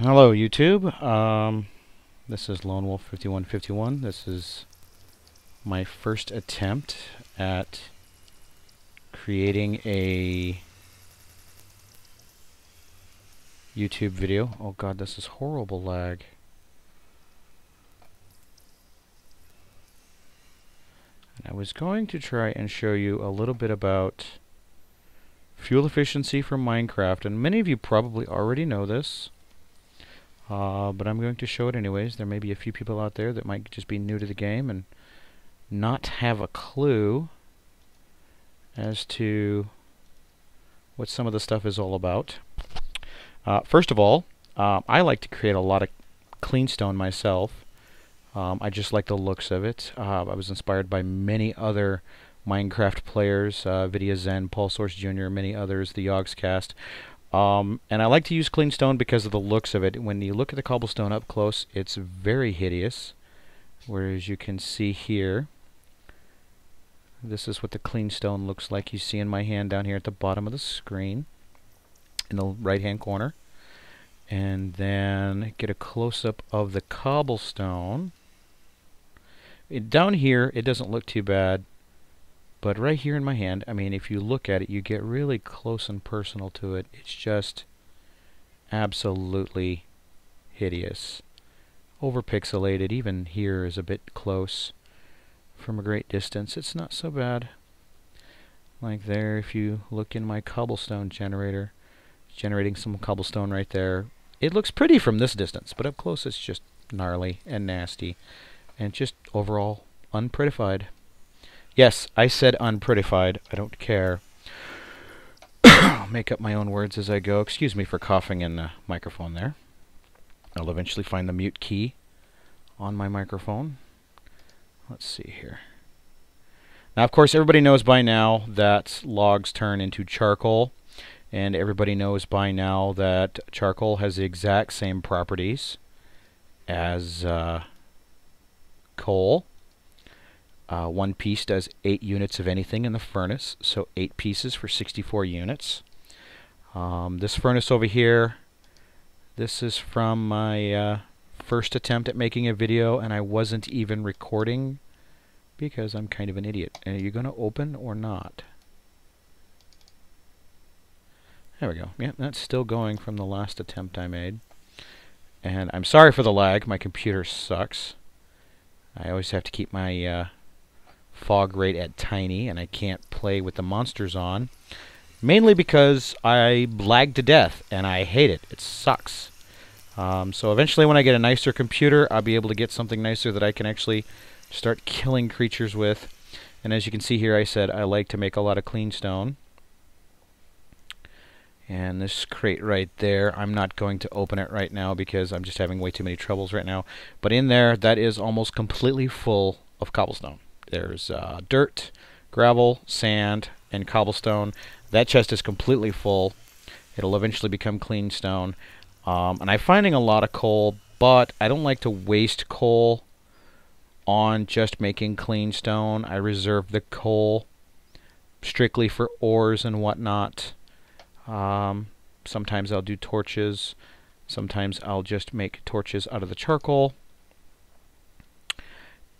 Hello YouTube. This is Lone Wolf 5151. This is my first attempt at creating a YouTube video. Oh god, this is horrible lag. And I was going to try and show you a little bit about fuel efficiency from Minecraft, and many of you probably already know this. But I'm going to show it anyways. There may be a few people out there that might just be new to the game and not have a clue as to what some of the stuff is all about. First of all, I like to create a lot of clean stone myself. I just like the looks of it. I was inspired by many other Minecraft players, JSut, Paul Source Jr., many others, the Yogscast. And I like to use clean stone because of the looks of it. When you look at the cobblestone up close, it's very hideous. Whereas you can see here, this is what the clean stone looks like. You see in my hand down here at the bottom of the screen, in the right hand corner. And then get a close-up of the cobblestone. Down here, it doesn't look too bad. But right here in my hand, I mean, if you look at it, you get really close and personal to it. It's just absolutely hideous. Overpixelated. Even here is a bit close from a great distance. It's not so bad. Like there, if you look in my cobblestone generator, it's generating some cobblestone right there. It looks pretty from this distance, but up close it's just gnarly and nasty. And just overall unprettified. Yes, I said unprettified. I don't care. I'll make up my own words as I go. Excuse me for coughing in the microphone there. I'll eventually find the mute key on my microphone. Let's see here. Now, of course, everybody knows by now that logs turn into charcoal. And everybody knows by now that charcoal has the exact same properties as coal. One piece does 8 units of anything in the furnace, so 8 pieces for 64 units. This furnace over here, this is from my first attempt at making a video, and I wasn't even recording because I'm kind of an idiot. And are you going to open or not? There we go. Yeah, that's still going from the last attempt I made. And I'm sorry for the lag. My computer sucks. I always have to keep my fog rate at tiny, and I can't play with the monsters on, mainly because I lag to death and I hate it. It sucks. So eventually when I get a nicer computer, I'll be able to get something nicer that I can actually start killing creatures with. And as you can see here, I said I like to make a lot of clean stone. And this crate right there, I'm not going to open it right now because I'm just having way too many troubles right now. But in there, that is almost completely full of cobblestone. There's dirt, gravel, sand, and cobblestone. That chest is completely full. It'll eventually become clean stone. And I'm finding a lot of coal, but I don't like to waste coal on just making clean stone. I reserve the coal strictly for ores and whatnot. Sometimes I'll do torches. Sometimes I'll just make torches out of the charcoal.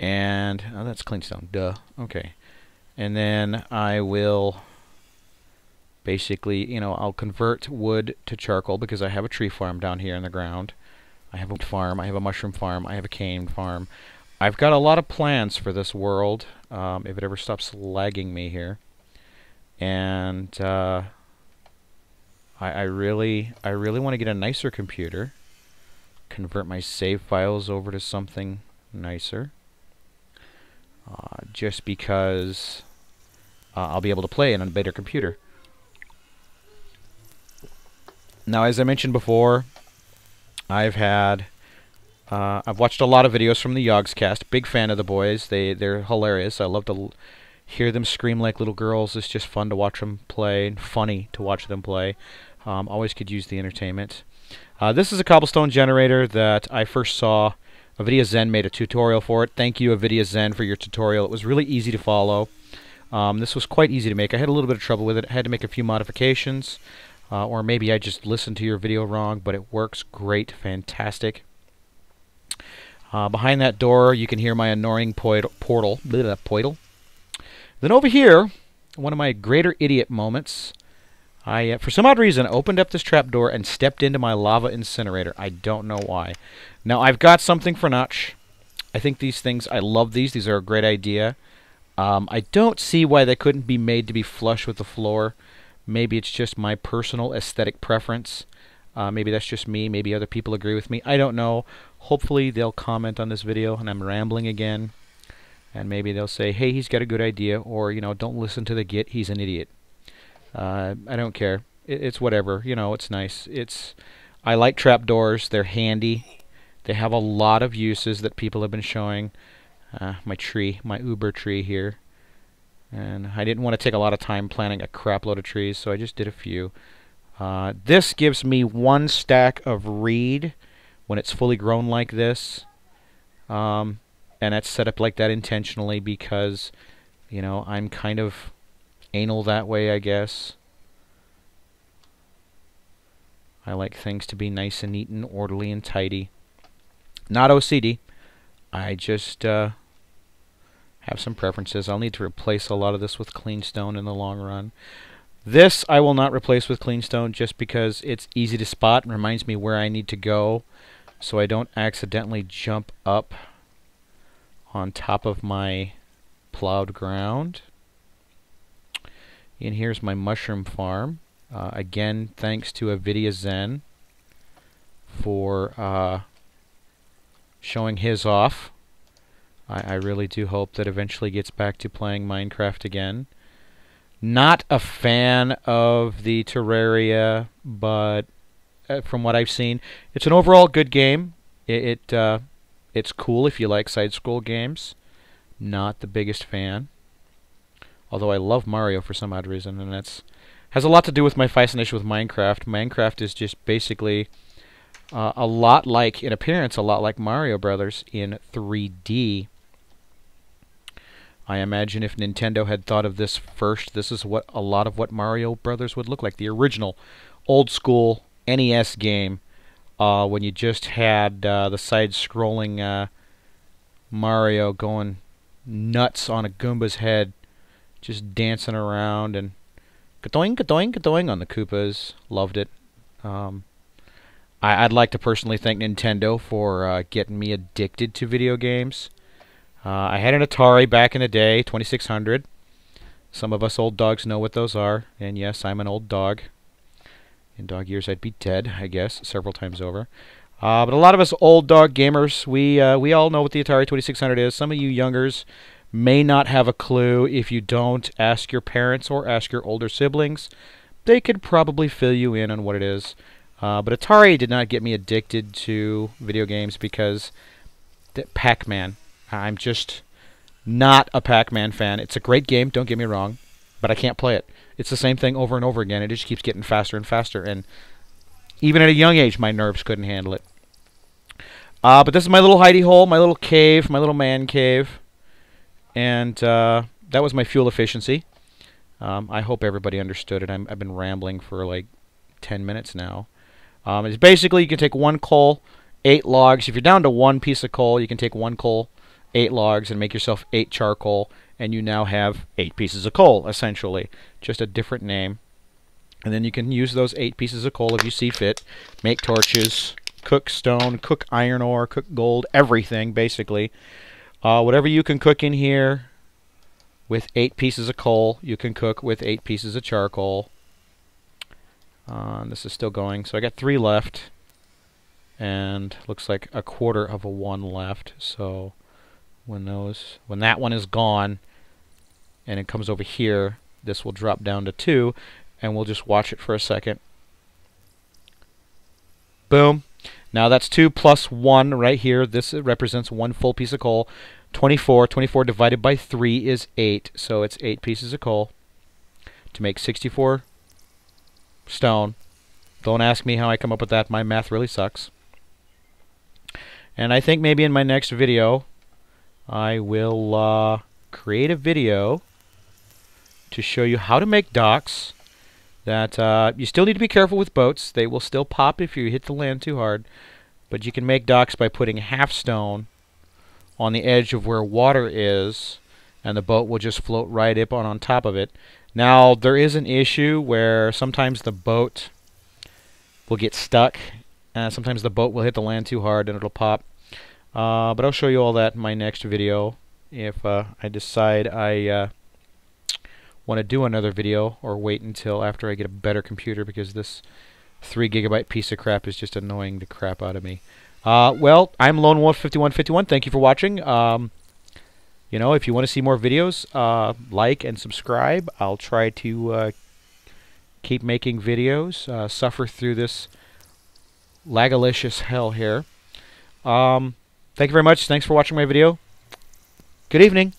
And oh, that's clean stone. Duh. Okay. And then I will basically, you know, I'll convert wood to charcoal because I have a tree farm down here in the ground. I have a wood farm. I have a mushroom farm. I have a cane farm. I've got a lot of plans for this world. If it ever stops lagging me here. And I really want to get a nicer computer. Convert my save files over to something nicer. Just because I'll be able to play on a better computer. Now, as I mentioned before, I've watched a lot of videos from the Yogscast. Big fan of the boys. They're hilarious. I love to hear them scream like little girls. It's just fun to watch them play, and funny to watch them play. Always could use the entertainment. This is a cobblestone generator that I first saw. JSut made a tutorial for it. Thank you, JSut, for your tutorial. It was really easy to follow. This was quite easy to make. I had a little bit of trouble with it. I had to make a few modifications. or maybe I just listened to your video wrong, but it works great, fantastic. Behind that door, you can hear my annoying portal. Then over here, one of my greater idiot moments, I, for some odd reason, opened up this trapdoor and stepped into my lava incinerator. I don't know why. Now, I've got something for Notch. I think these things, I love these. These are a great idea. I don't see why they couldn't be made to be flush with the floor. Maybe it's just my personal aesthetic preference. Maybe that's just me. Maybe other people agree with me. I don't know. Hopefully they'll comment on this video and I'm rambling again. And maybe they'll say, hey, he's got a good idea. Or, you know, don't listen to the git. He's an idiot. I don't care. It's whatever. You know, it's nice. I like trapdoors. They're handy. They have a lot of uses that people have been showing. My tree, my Uber tree here. And I didn't want to take a lot of time planting a crap load of trees, so I just did a few. This gives me 1 stack of reed when it's fully grown like this. And that's set up like that intentionally because, you know, I'm kind of anal that way, I guess. I like things to be nice and neat and orderly and tidy. Not OCD. I just have some preferences. I'll need to replace a lot of this with clean stone in the long run. This I will not replace with clean stone just because it's easy to spot and reminds me where I need to go so I don't accidentally jump up on top of my plowed ground. And here's my mushroom farm. Again, thanks to Avidia Zen for showing his off. I really do hope that eventually gets back to playing Minecraft again. Not a fan of the Terraria, but from what I've seen, it's an overall good game. It's cool if you like side-scroll games. Not the biggest fan. Although I love Mario for some odd reason, and that's has a lot to do with my fascination with Minecraft. Minecraft is just basically a lot like, in appearance, a lot like Mario Brothers in 3D. I imagine if Nintendo had thought of this first, this is what a lot of what Mario Brothers would look like. The original, old-school NES game, when you just had the side-scrolling Mario going nuts on a Goomba's head, just dancing around and ka-doing, ka-doing, ka-doing on the Koopas. Loved it. I'd like to personally thank Nintendo for getting me addicted to video games. I had an Atari back in the day, 2600. Some of us old dogs know what those are. And yes, I'm an old dog. In dog years, I'd be dead, I guess, several times over. But a lot of us old dog gamers, we all know what the Atari 2600 is. Some of you youngers may not have a clue. If you don't, ask your parents or ask your older siblings. They could probably fill you in on what it is. But Atari did not get me addicted to video games because Pac-Man. I'm just not a Pac-Man fan. It's a great game, don't get me wrong, but I can't play it. It's the same thing over and over again. It just keeps getting faster and faster, and even at a young age, my nerves couldn't handle it. But this is my little hidey hole, my little cave, my little man cave, and that was my fuel efficiency. I hope everybody understood it. I've been rambling for like 10 minutes now. It's basically you can take 1 coal, 8 logs. If you're down to 1 piece of coal, you can take 1 coal, 8 logs, and make yourself 8 charcoal, and you now have 8 pieces of coal, essentially. Just a different name. And then you can use those 8 pieces of coal if you see fit. Make torches, cook stone, cook iron ore, cook gold, everything, basically. Whatever you can cook in here with 8 pieces of coal, you can cook with 8 pieces of charcoal. This is still going, so I got 3 left. And looks like 1/4 of a 1 left, so when that one is gone and it comes over here, this will drop down to 2, and we'll just watch it for a second. Boom. Now that's 2 plus 1 right here. This represents 1 full piece of coal. 24. 24 divided by 3 is 8, so it's 8 pieces of coal to make 64 stone. Don't ask me how I come up with that. My math really sucks. And I think maybe in my next video I will create a video to show you how to make docks that you still need to be careful with boats. They will still pop if you hit the land too hard. But you can make docks by putting half stone on the edge of where water is, and the boat will just float right up on top of it. Now, there is an issue where sometimes the boat will get stuck. Sometimes the boat will hit the land too hard and it'll pop. But I'll show you all that in my next video if I decide I want to do another video, or wait until after I get a better computer, because this 3 GB piece of crap is just annoying the crap out of me. Well, I'm Lone Wolf 5151. Thank you for watching. You know, if you want to see more videos, like and subscribe. I'll try to keep making videos, suffer through this lagalicious hell here. Thank you very much. Thanks for watching my video. Good evening.